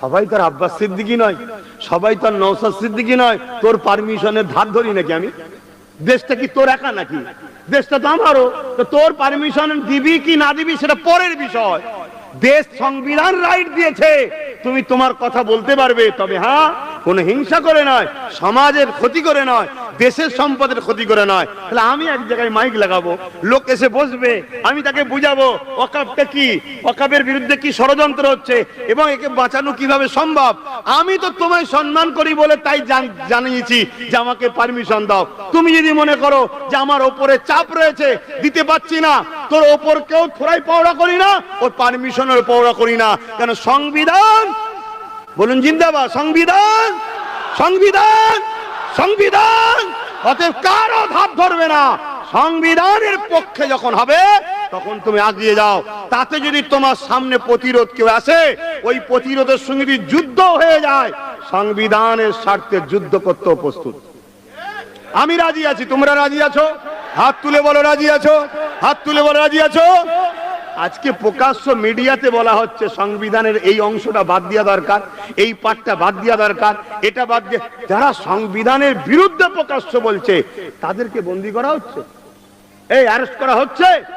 সবাই তো আর আব্বাস সিদ্দিকী নয়, সবাই তো আর নওশাদ সিদ্দিকী নয়। তোর পারমিশনের ধার ধরি নাকি আমি? দেশটা কি তোর একা নাকি? দেশটা তো আমারও। তো তোর পারমিশন দিবি কি না দিবি সেটা পরের বিষয়। দেশ সংবিধান রাইট দিয়েছে, তুমি তোমার কথা বলতে পারবে, তবে হ্যাঁ কোন হিংসা করে নয়, সমাজের ক্ষতি করে নয়, দেশের সম্পদের ক্ষতি করে নয়। তাহলে আমি এক জায়গায় মাইক লাগাবো, লোক এসে বসবে, আমি তাকে বুঝাবো ওয়াকফটা কি, ওয়াকফের বিরুদ্ধে কি ষড়যন্ত্র হচ্ছে এবং একে বাঁচানো কিভাবে সম্ভব। আমি তো তোমায় সম্মান করি বলে তাই জানিয়েছি যে আমাকে পারমিশন দাও। তুমি যদি মনে করো যে আমার ওপরে চাপ রয়েছে, দিতে পারছি না, তোর ওপর কেউ থোড়াই পাওড়া করি না, ওর পারমিশনের পাওড়া করি না। কেন? সংবিধান, বলুন জিন্দাবাদ। সংবিধান, সংবিধান, সংবিধান। অতএব কারো ধার ধরবে না। সংবিধানের পক্ষে যখন হবে তখন তুমি আগিয়ে যাও। তাতে যদি তোমার সামনে প্রতিরোধ কেউ আসে, ওই প্রতিরোধের সঙ্গে যদি যুদ্ধ হয়ে যায়, সংবিধানের স্বার্থে যুদ্ধ করতেও প্রস্তুত। আমি রাজি আছি। তোমরা রাজি আছো? হাত তুলে বলো রাজি আছো, হাত তুলে বলো রাজি আছো। আজকে প্রকাশ্য মিডিয়াতে বলা হচ্ছে সংবিধানের এই অংশটা বাদ দেওয়া দরকার, এই পার্টটা বাদ দেওয়া দরকার, এটা বাদ দিয়ে। যারা সংবিধানের বিরুদ্ধে প্রকাশ্য বলছে তাদেরকে বন্দী করা হচ্ছে, এই অ্যারেস্ট করা হচ্ছে।